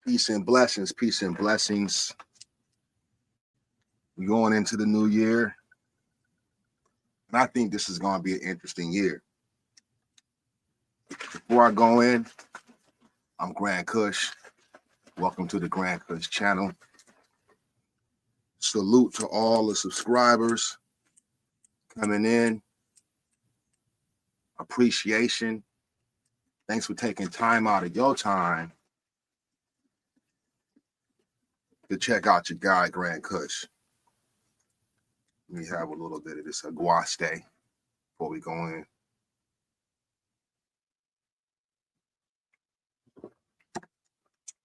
Peace and blessings. Peace and blessings. We're going into the new year, and I think this is going to be an interesting year. Before I go in, I'm Grand Kush. Welcome to the Grand Kush channel. Salute to all the subscribers coming in. Appreciation. Thanks for taking time out of your time to check out your guy, Grand Kush. Let me have a little bit of this aguaste before we go in.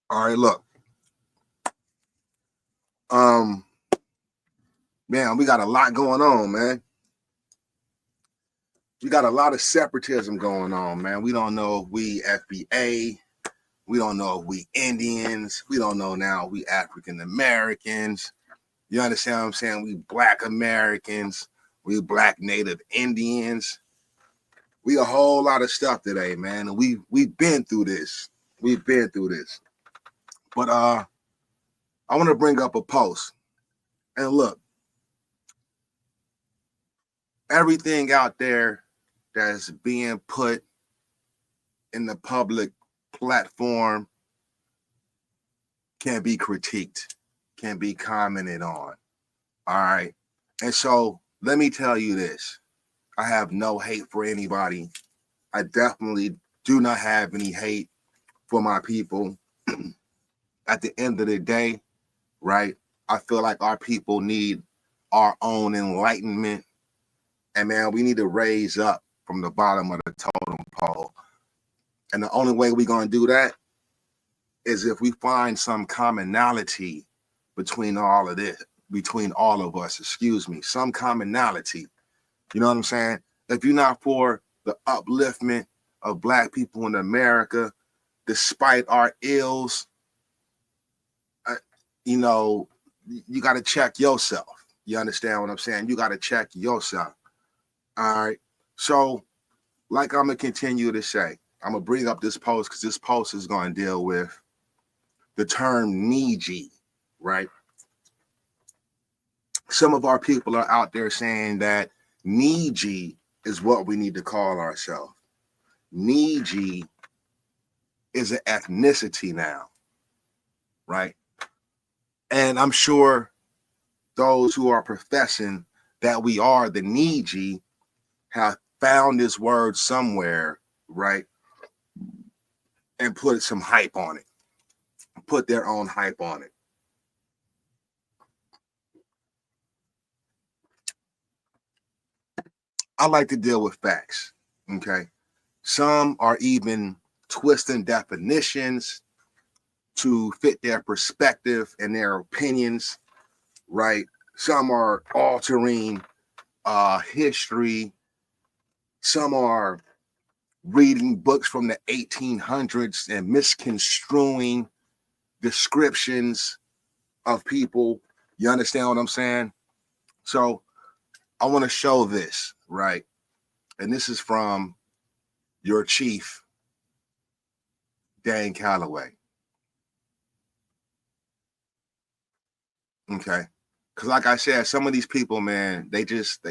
All right, look. Man, we got a lot going on, man. We got a lot of separatism going on, man. We don't know if we FBA. We don't know if we Indians. We don't know now if we African Americans. You understand what I'm saying? We Black Americans. We Black Native Indians. We a whole lot of stuff today, man. And we've been through this. We've been through this. But I want to bring up a post. And look, everything out there that's being put in the public platform can be critiqued, can be commented on. All right. And so let me tell you this. I have no hate for anybody. I definitely do not have any hate for my people. At the end of the day, right, I feel like our people need our own enlightenment. And man, we need to raise up from the bottom of the totem pole. And the only way we're going to do that is if we find some commonality between all of this, between all of us, some commonality. You know what I'm saying? If you're not for the upliftment of Black people in America, despite our ills, you got to check yourself. You understand what I'm saying? You got to check yourself. All right. So, like I'm going to continue to say, I'm going to bring up this post because this post is going to deal with the term NIIJI, right? Some of our people are out there saying that NIIJI is what we need to call ourselves. NIIJI is an ethnicity now, right? And I'm sure those who are professing that we are the NIIJI have found this word somewhere, right? And put some hype on it, put their own hype on it. I like to deal with facts, okay? Some are even twisting definitions to fit their perspective and their opinions, right? Some are altering history. Some are reading books from the 1800s and misconstruing descriptions of people. You understand what I'm saying? So I want to show this, right? And this is from your chief, Dan Calloway. Okay. Because like I said, some of these people, man, they just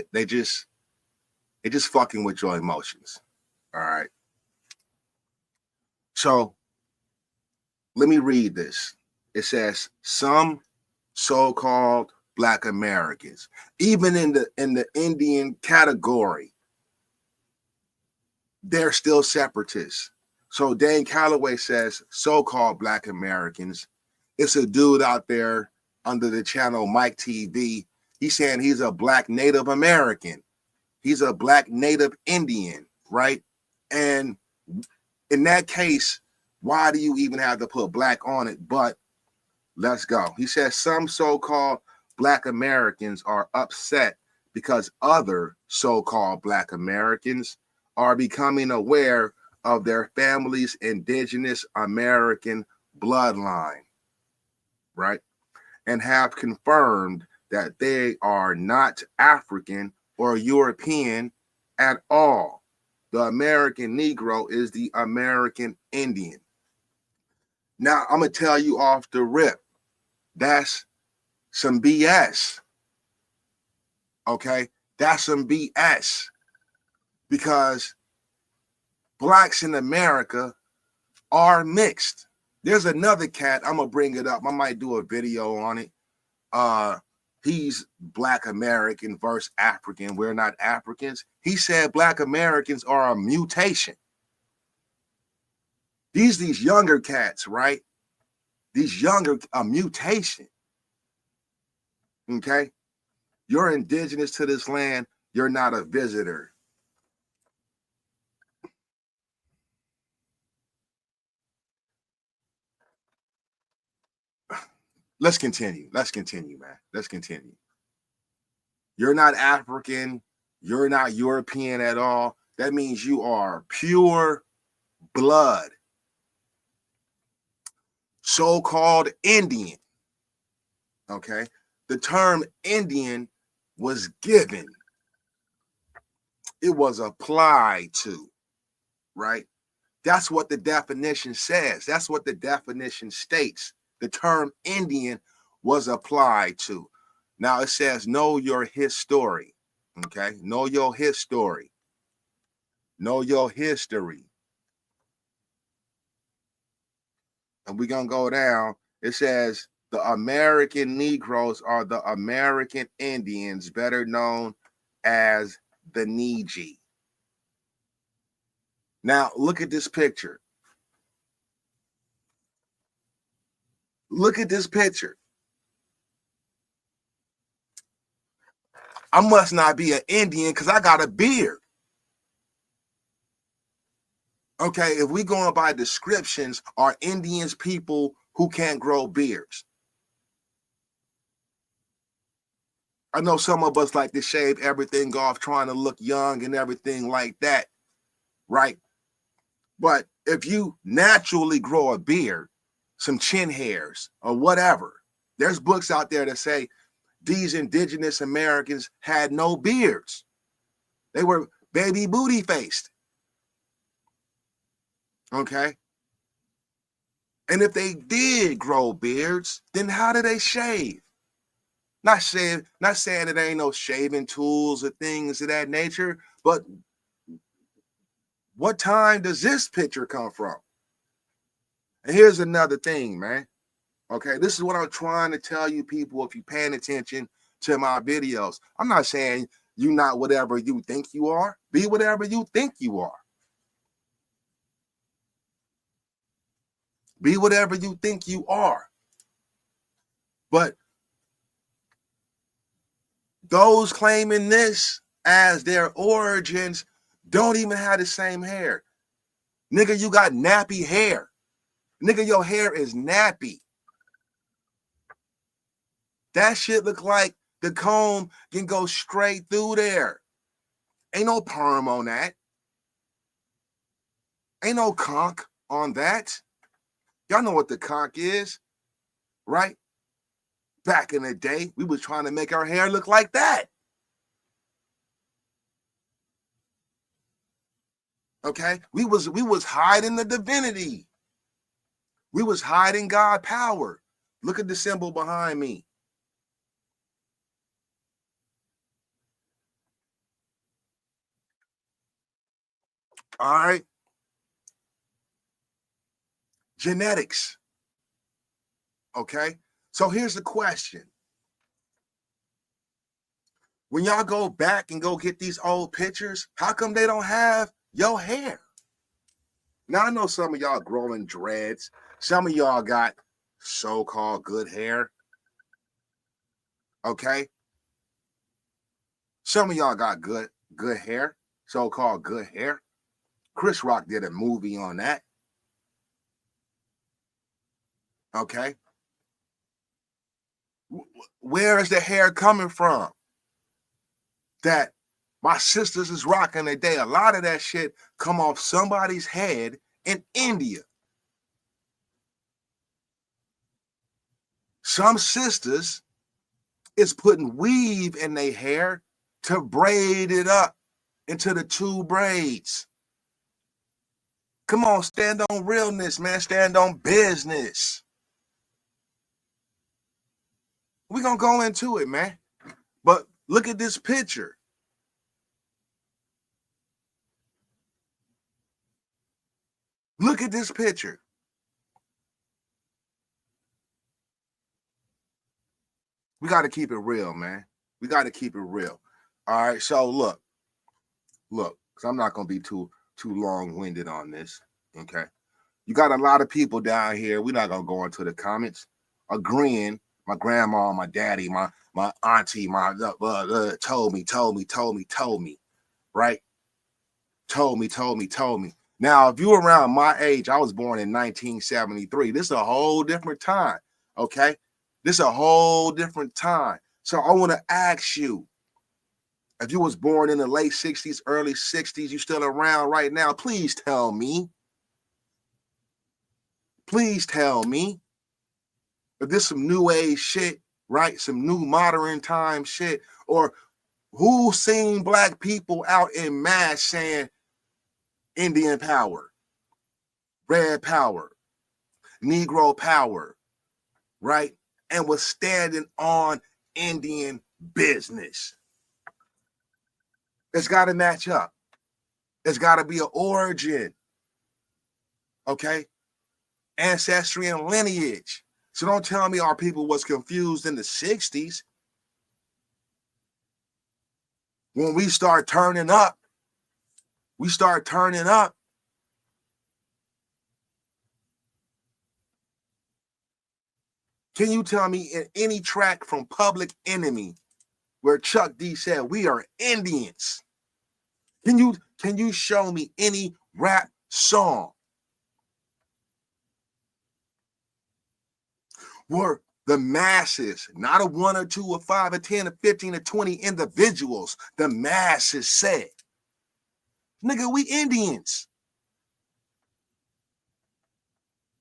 fucking with your emotions. All right. So let me read this. It says some so-called Black Americans, even in the Indian category, they're still separatists. So Dan Calloway says so-called Black Americans. It's a dude out there under the channel Mike TV. He's saying he's a Black Native American. He's a Black Native Indian, right? And in that case, why do you even have to put Black on it? But let's go. He says some so-called Black Americans are upset because other so-called Black Americans are becoming aware of their family's indigenous American bloodline, right? And have confirmed that they are not African or European at all. The American Negro is the American Indian. Now, I'm going to tell you off the rip, that's some BS. Okay? That's some BS. Because blacks in America are mixed. There's another cat, I'm going to bring it up. I might do a video on it. He's Black American versus African. We're not Africans. He said Black Americans are a mutation. These younger cats, right? These younger, a mutation. Okay? You're indigenous to this land. You're not a visitor. Let's continue. Let's continue, man. Let's continue. You're not African. You're not European at all. That means you are pure blood. So-called Indian. Okay? The term Indian was given. It was applied to, right? That's what the definition says. That's what the definition states. The term Indian was applied to. Now it says, know your history. Okay? Know your history. Know your history. And we're going to go down. It says, the American Negroes are the American Indians, better known as the NIIJI. Now, look at this picture. Look at this picture. I must not be an Indian because I got a beard. Okay, if we going by descriptions, are Indians people who can't grow beards? I know some of us like to shave everything off, trying to look young and everything like that, right? But if you naturally grow a beard, some chin hairs or whatever, there's books out there that say these indigenous Americans had no beards. They were baby booty faced. Okay. And if they did grow beards, then how do they shave? Not saying that there ain't no shaving tools or things of that nature, but what time does this picture come from? And here's another thing, man. Okay, this is what I'm trying to tell you people if you're paying attention to my videos. I'm not saying you're not whatever you think you are. Be whatever you think you are. Be whatever you think you are. But those claiming this as their origins don't even have the same hair. Nigga, you got nappy hair. Nigga, your hair is nappy. That shit look like the comb can go straight through there. Ain't no perm on that. Ain't no conch on that. Y'all know what the conch is, right? Back in the day, we was trying to make our hair look like that. Okay? We was hiding the divinity. We was hiding God power. Look at the symbol behind me. All right. Genetics. Okay. So here's the question. When y'all go back and go get these old pictures, how come they don't have your hair? Now, I know some of y'all growing dreads. Some of y'all got so-called good hair. Okay. Some of y'all got good hair, so-called good hair. Chris Rock did a movie on that. Okay. Where is the hair coming from that my sisters is rocking today? A lot of that shit come off somebody's head in India. Some sisters is putting weave in their hair to braid it up into the two braids. Come on, stand on realness, man. Stand on business. We're going to go into it, man. But look at this picture. Look at this picture. We got to keep it real, man. We got to keep it real. All right. So look, because I'm not going to be too long-winded on this. Okay. You got a lot of people down here. We're not going to go into the comments agreeing. My grandma, my daddy, my auntie, told me, right? Told me. Now, if you're around my age, I was born in 1973. This is a whole different time, okay? This is a whole different time. So I want to ask you, if you was born in the late 60s, early 60s, you still around right now, please tell me. Please tell me if this some new age shit, right? Some new modern time shit, or who seen black people out in mass saying Indian power, red power, Negro power, right? And was standing on Indian business. It's got to match up. It's got to be an origin, okay? Ancestry and lineage. So don't tell me our people was confused in the 60s. When we start turning up, Can you tell me in any track from Public Enemy where Chuck D said we are Indians? Can you show me any rap song where the masses, not a 1 or 2 or 5 or 10 or 15 or 20 individuals, the masses said, nigga, we Indians?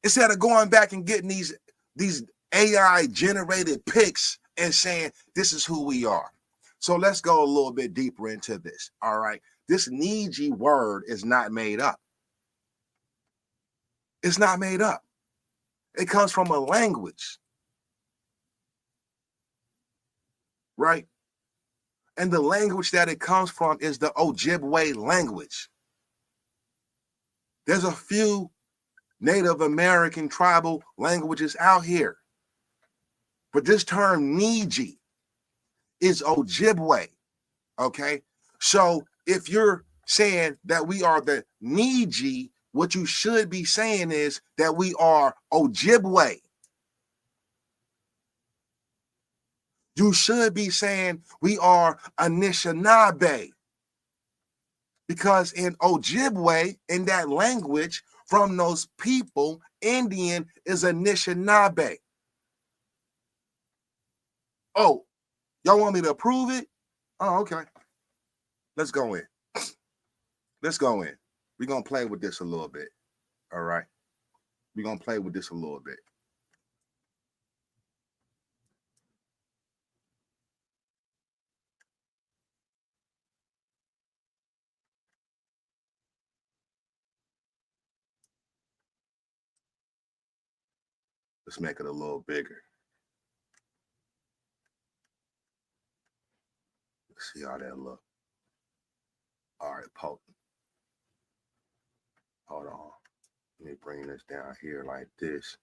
Instead of going back and getting these AI generated pics and saying this is who we are. So let's go a little bit deeper into this. All right. This NIIJI word is not made up. It's not made up. It comes from a language. Right? And the language that it comes from is the Ojibwe language. There's a few Native American tribal languages out here. But this term NIIJI is Ojibwe, okay? So if you're saying that we are the NIIJI, what you should be saying is that we are Ojibwe. You should be saying we are Anishinaabe. Because in Ojibwe, in that language, from those people, Indian is Anishinaabe. Oh, y'all want me to approve it? Oh, okay. Let's go in. Let's go in. We're going to play with this a little bit. All right. We're going to play with this a little bit. Let's make it a little bigger. Let's see how that look. All right, potent. Hold on. Let me bring this down here like this.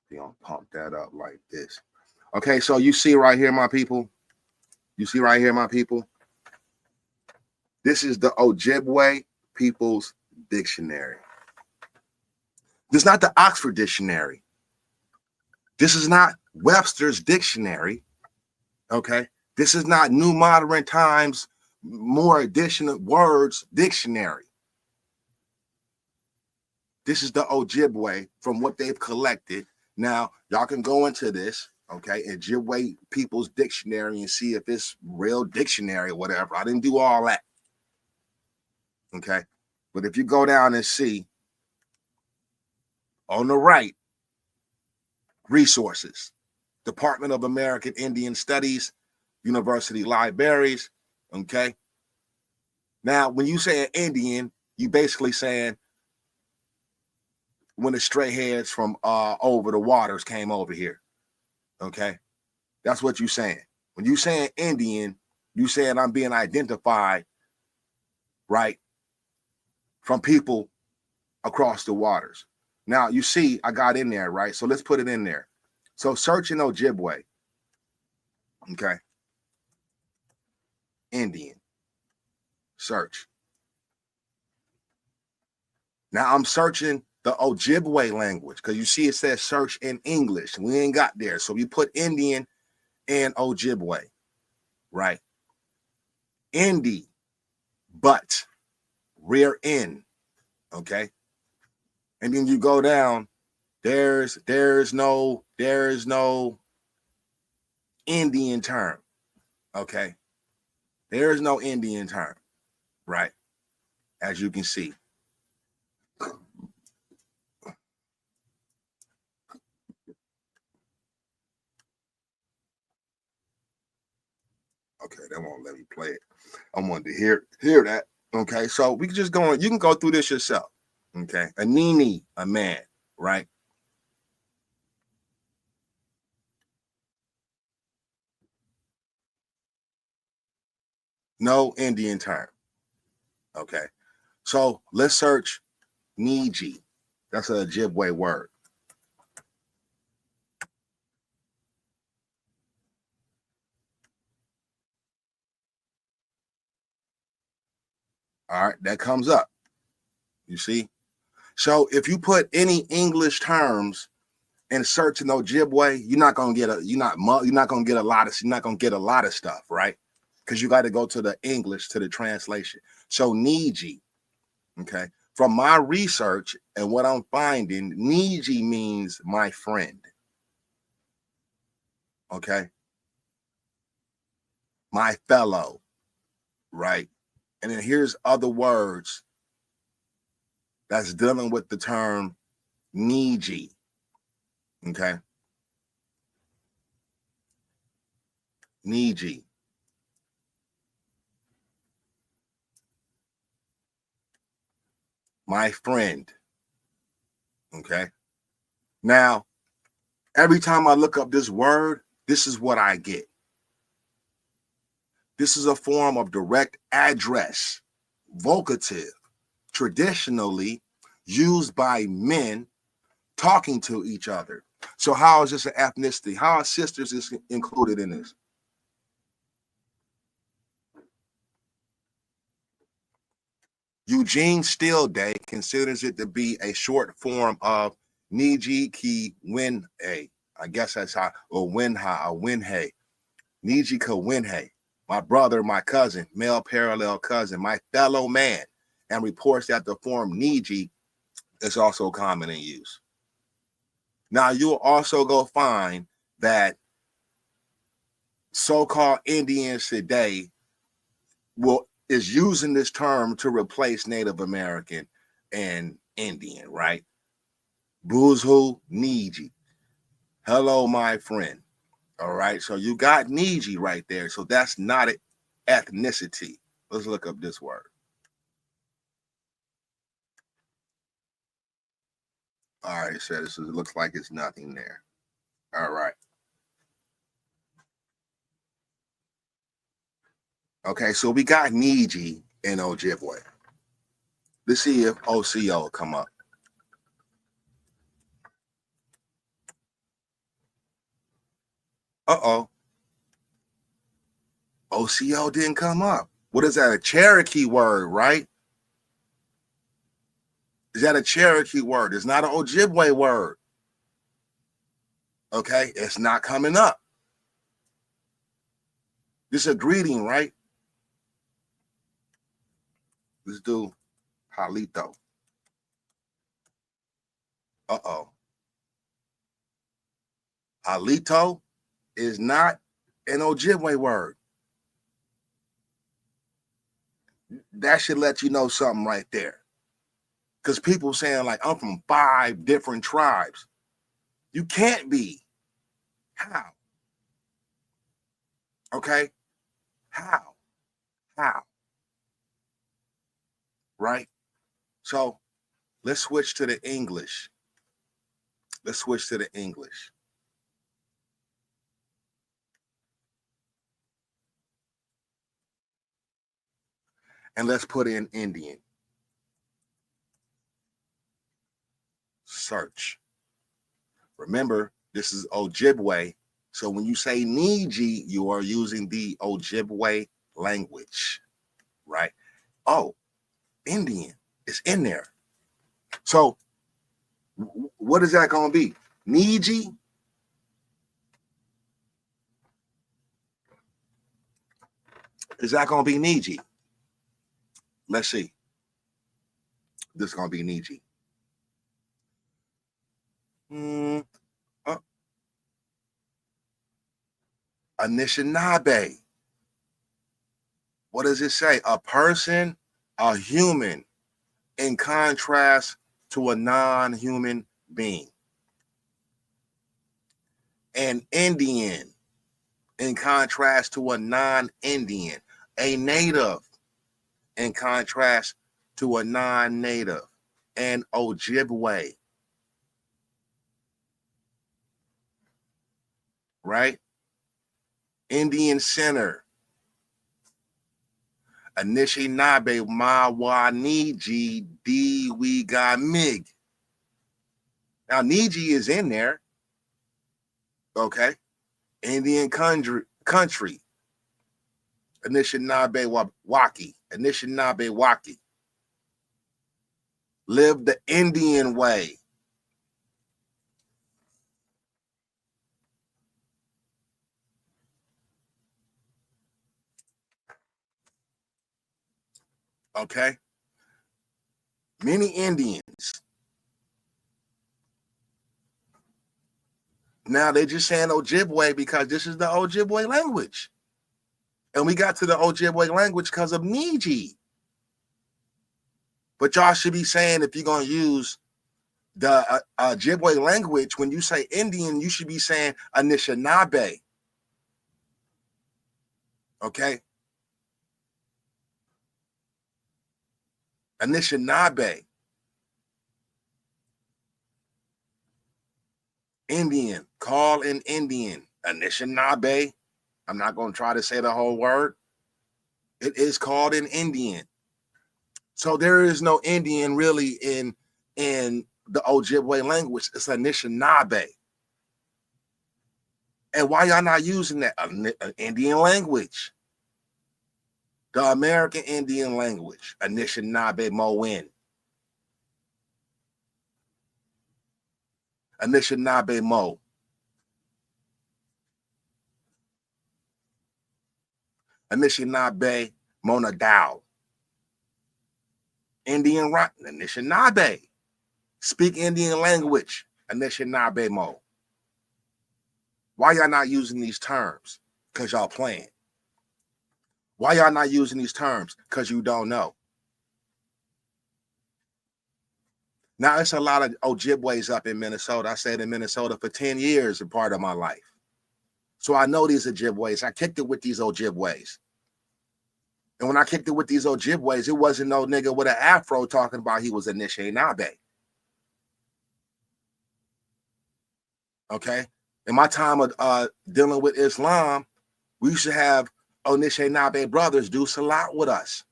We're going to pump that up like this. Okay, so you see right here, my people? You see right here, my people? This is the Ojibwe People's Dictionary. This is not the Oxford Dictionary. This is not Webster's Dictionary. Okay? This is not New Modern Times, more additional words dictionary. This is the Ojibwe from what they've collected. Now, y'all can go into this, okay, Ojibwe People's Dictionary and see if it's real dictionary or whatever. I didn't do all that. Okay? But if you go down and see on the right, resources, Department of American Indian Studies, University Libraries, okay? Now, when you say Indian, you basically saying when the stray heads from over the waters came over here. Okay, that's what you're saying. When you saying Indian, you saying I'm being identified, right, from people across the waters. Now you see, I got in there, right? So let's put it in there. So search in Ojibwe. Okay, Indian. Search. Now I'm searching the Ojibwe language because you see it says search in English. We ain't got there. So we put Indian and Ojibwe, right? Indi, but, rear end, okay? And then you go down, there's no Indian term, okay? There is no Indian term, right? As you can see. Okay, that won't let me play it. I wanted to hear that. Okay, so we can just go on. You can go through this yourself. Okay, a nini, a man, right? No Indian term. Okay, so let's search NIIJI. That's a Ojibwe word. All right, that comes up. You see? So if you put any English terms and search in Ojibwe, you're not gonna get a lot of stuff, right? Because you got to go to the English, to the translation. So NIIJI, okay. From my research and what I'm finding, NIIJI means my friend. Okay. My fellow, right? And then here's other words that's dealing with the term NIIJI. Okay. NIIJI. My friend. Okay. Now, every time I look up this word, this is what I get. This is a form of direct address, vocative, traditionally used by men talking to each other. So how is this an ethnicity? How are sisters is included in this? Eugene Steelday considers it to be a short form of NIIJI Ki Winhe. I guess that's how, or Winha, or Winhe. NIIJI Ka Winhe. My brother, my cousin, male parallel cousin, my fellow man, and reports that the form NIIJI is also common in use. Now, you'll also go find that so-called Indians today is using this term to replace Native American and Indian, right? Buzhu NIIJI. Hello, my friend. All right. So you got NIIJI right there. So that's not an ethnicity. Let's look up this word. All right. So this looks like it's nothing there. All right. Okay. So we got NIIJI in Ojibwe. Let's see if OCO come up. Uh-oh. OCO didn't come up. What is that? A Cherokee word, right? Is that a Cherokee word? It's not an Ojibwe word. Okay, it's not coming up. This is a greeting, right? Let's do Halito. Uh-oh. Halito is not an Ojibwe word. That should let you know something right there. Because people saying like, I'm from 5 different tribes. You can't be. How? Okay? How? How? right? So let's switch to the English. Let's switch to the English. And let's put in Indian. Search. Remember, this is Ojibwe. So when you say NIIJI, you are using the Ojibwe language, right? Oh, Indian is in there. So what is that going to be? NIIJI? Is that going to be NIIJI? Let's see. This is going to be NIIJI. Anishinaabe. What does it say? A person, a human, in contrast to a non-human being. An Indian, in contrast to a non-Indian. A native, in contrast to a non-native. An Ojibwe. Right? Indian Center. Anishinaabe Mawaniji Diwigamig. Now NIIJI is in there. Okay. Indian country. Anishinaabe Waki. Anishinaabe Waki. Live the Indian way. Okay. Many Indians. Now they're just saying Ojibwe because this is the Ojibwe language. And we got to the Ojibwe language because of NIIJI. But y'all should be saying, if you're going to use the Ojibwe language, when you say Indian, you should be saying Anishinaabe. Okay? Anishinaabe. Indian. Call an Indian. Anishinaabe. I'm not going to try to say the whole word. It is called an Indian. So there is no Indian really in the Ojibwe language. It's Anishinaabe. And why y'all not using that Indian language? The American Indian language. Anishinaabe Moen. Anishinaabe Mo. Anishinaabe Monadao. Indian rock. Anishinaabe. Speak Indian language. Anishinaabe Mo. Why y'all not using these terms? Because y'all playing. Why y'all not using these terms? Because you don't know. Now, it's a lot of Ojibways up in Minnesota. I stayed in Minnesota for 10 years, a part of my life. So I know these Ojibways. I kicked it with these Ojibways. And when I kicked it with these Ojibways, it wasn't no nigga with an afro talking about he was Anishinaabe. Okay? In my time of dealing with Islam, we used to have Anishinaabe brothers do salat with us.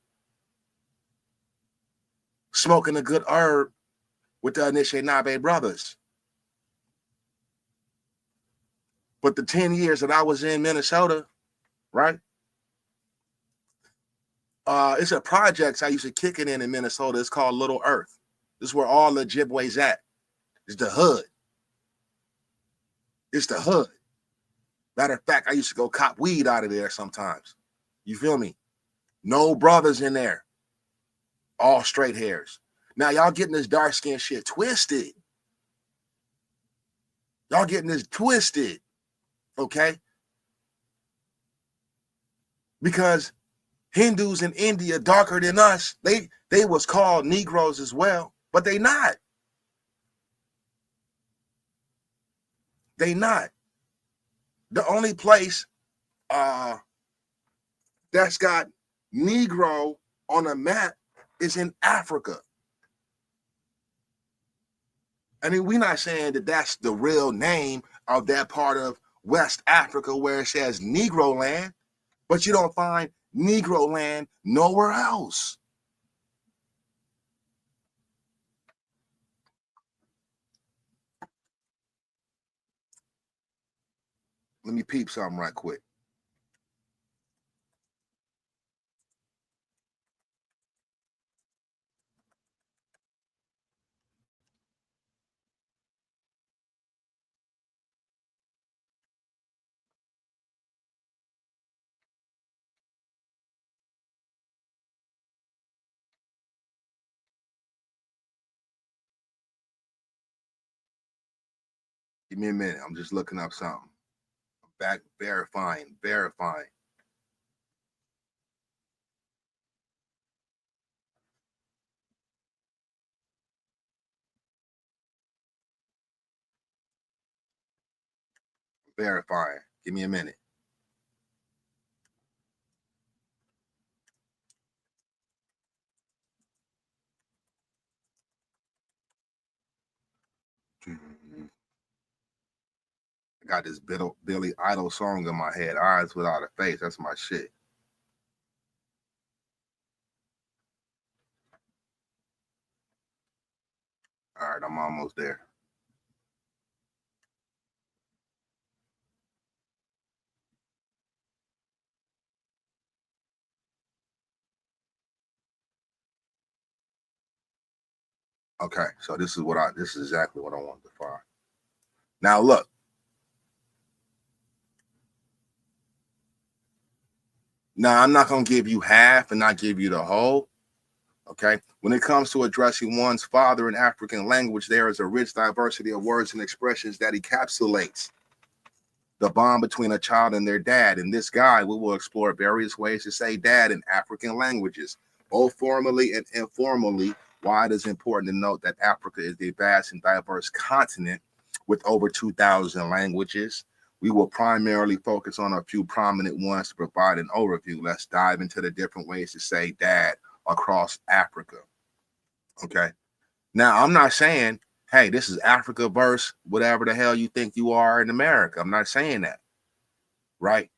Smoking a good herb with the Anishinaabe brothers. But the 10 years that I was in Minnesota, right? It's a project I used to kick it in Minnesota. It's called Little Earth. This is where all the Ojibways at. It's the hood. It's the hood. Matter of fact, I used to go cop weed out of there sometimes. You feel me? No brothers in there. All straight hairs. Now, y'all getting this dark skin shit twisted. Y'all getting this twisted. Okay? Because Hindus in India darker than us, they was called Negroes as well, but they not. They not. The only place that's got Negro on a map is in Africa. I mean, we're not saying that that's the real name of that part of West Africa where it says Negro land, but you don't find Negro land nowhere else. Let me peep something right quick. Give me a minute. I'm just looking up something. Back verifying. Give me a minute. I got this Billy Idol song in my head, Eyes Without a Face. That's my shit. All right, I'm almost there. Okay, so this is exactly what I want to find. Now look. Now I'm not gonna give you half and not give you the whole. Okay. When it comes to addressing one's father in African language, there is a rich diversity of words and expressions that encapsulates the bond between a child and their dad. In this guide, we will explore various ways to say dad in African languages, both formally and informally. Why it is important to note that Africa is a vast and diverse continent with over 2,000 languages. We will primarily focus on a few prominent ones to provide an overview. Let's dive into the different ways to say dad across Africa. Okay. Now, I'm not saying, hey, this is Africa versus whatever the hell you think you are in America. I'm not saying that. Right.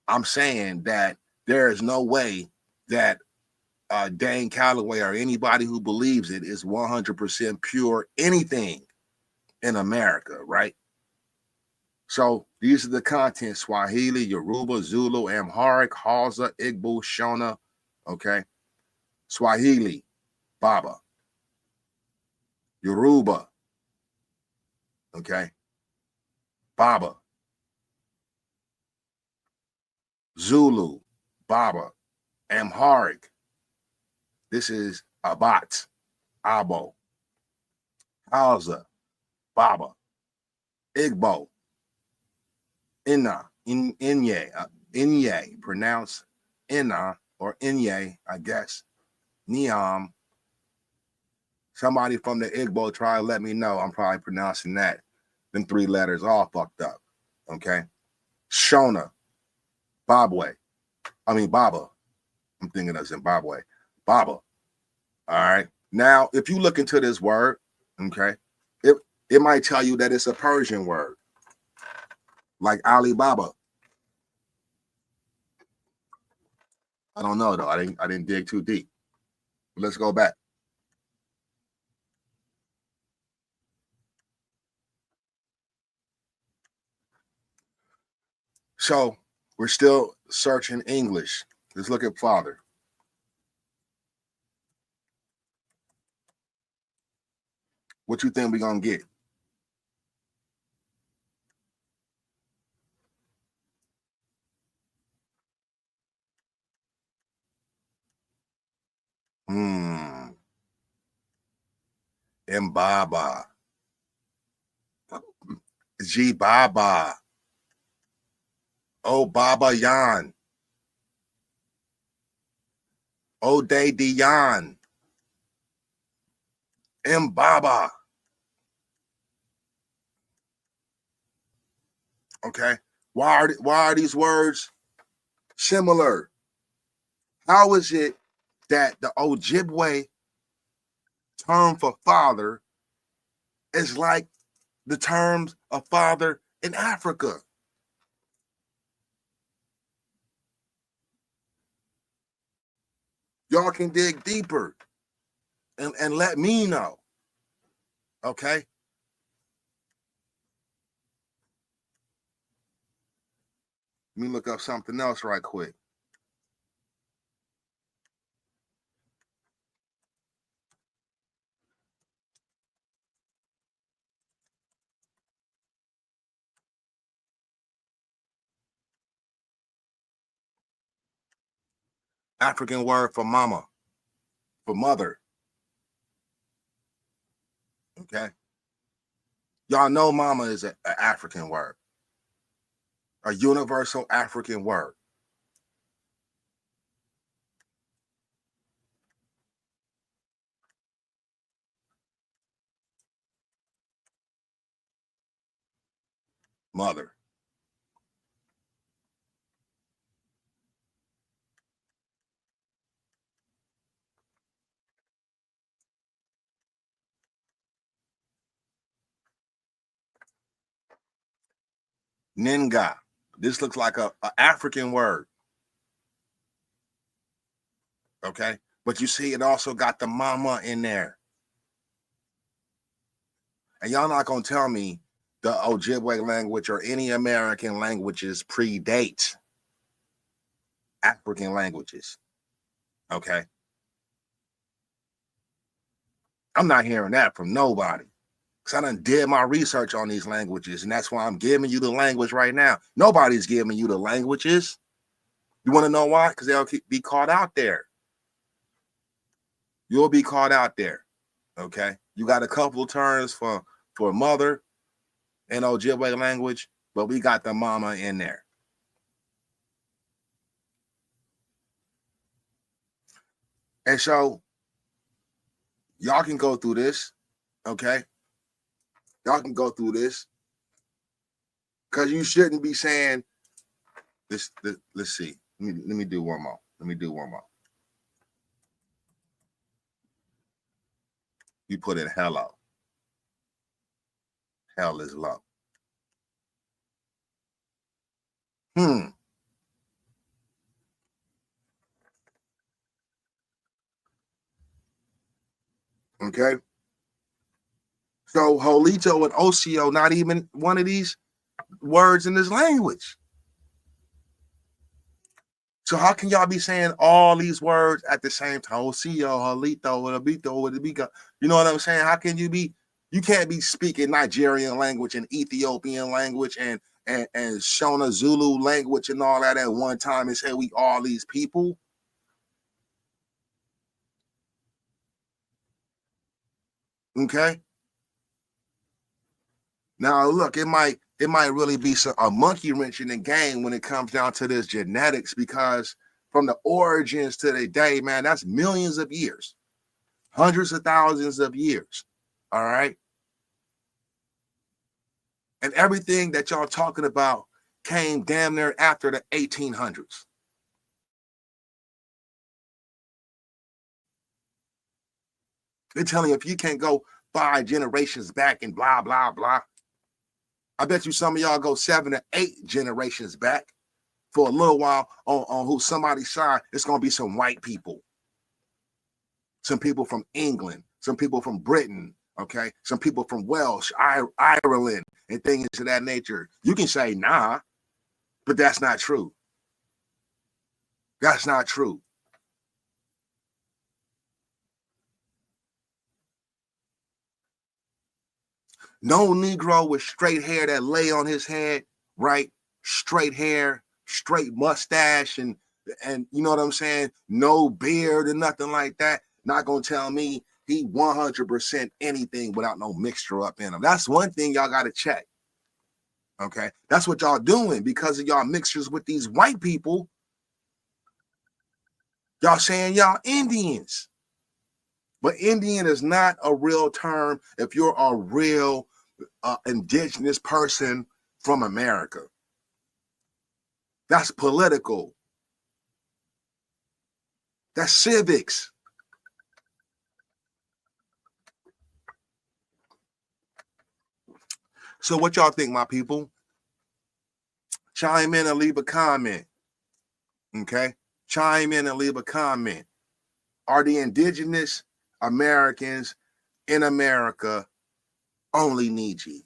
I'm saying that there is no way that Dane Calloway or anybody who believes it is 100% pure anything in America. Right. So these are the contents: Swahili, Yoruba, Zulu, Amharic, Hausa, Igbo, Shona. Okay. Swahili, Baba. Yoruba. Okay. Baba. Zulu, Baba. Amharic. This is Abat, Abo. Hausa, Baba. Igbo, Ina, Inye, Inye, pronounce Ina or Inye, I guess. Niam. Somebody from the Igbo tribe, let me know. I'm probably pronouncing that. Them 3 letters all fucked up. Okay. Shona, Baba. I'm thinking of Zimbabwe. Baba. All right. Now, if you look into this word, okay, it might tell you that it's a Persian word, like Alibaba. I don't know though. I didn't dig too deep. Let's go back. So we're still searching English. Let's look at father. What you think we're gonna get? Mbaba. G Baba. Oh Baba Yan. Ode Dion. Mbaba. Okay. Why are these words similar? How is it that the Ojibwe term for father is like the terms of father in Africa. Y'all can dig deeper and let me know. Okay. Let me look up something else right quick. African word for mama, for mother. Okay. Y'all know mama is an African word, a universal African word. Mother. Ninga. This looks like a African word. Okay. But you see, it also got the mama in there. And y'all not going to tell me the Ojibwe language or any American languages predate African languages. Okay. I'm not hearing that from nobody. Because I done did my research on these languages. And that's why I'm giving you the language right now. Nobody's giving you the languages. You want to know why? Because they'll be caught out there. You'll be caught out there. Okay. You got a couple of terms for mother in Ojibwe language, but we got the mama in there. And so y'all can go through this. Okay. Y'all can go through this. Because you shouldn't be saying this. Let's see. Let me do one more. Let me do one more. You put in hello. Hell is low. Okay. So Holito and Osio, not even one of these words in this language. So how can y'all be saying all these words at the same time? Osio, Holito, Wabito, you know what I'm saying? How can you be? You can't be speaking Nigerian language and Ethiopian language and Shona Zulu language and all that at one time and say we all these people. Okay. Now look, it might really be a monkey wrench in the game when it comes down to this genetics, because from the origins to the day, man, that's millions of years, hundreds of thousands of years. All right. And everything that y'all talking about came damn near after the 1800s. They're telling you if you can't go 5 generations back and blah, blah, blah. I bet you some of y'all go 7 to 8 generations back for a little while on who somebody's side. It's going to be some white people, some people from England, some people from Britain, okay, some people from Welsh, Ireland, and things of that nature. You can say, nah, but that's not true. That's not true. No Negro with straight hair that lay on his head, right? Straight hair, straight mustache, and you know what I'm saying? No beard or nothing like that. Not gonna tell me he 100% anything without no mixture up in him. That's one thing y'all gotta check. Okay, that's what y'all doing because of y'all mixtures with these white people. Y'all saying y'all Indians, but Indian is not a real term if you're a real indigenous person from America. That's political. That's civics. So what y'all think, my people? Chime in and leave a comment. Okay? Chime in and leave a comment. Are the indigenous Americans in America only NIIJI?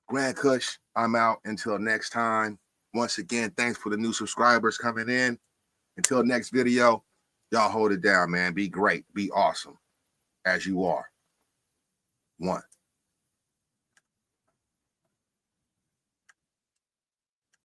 Grand Kush, I'm out. Until next time. Once again, thanks for the new subscribers coming in. Until next video, y'all hold it down, man. Be great. Be awesome as you are. One.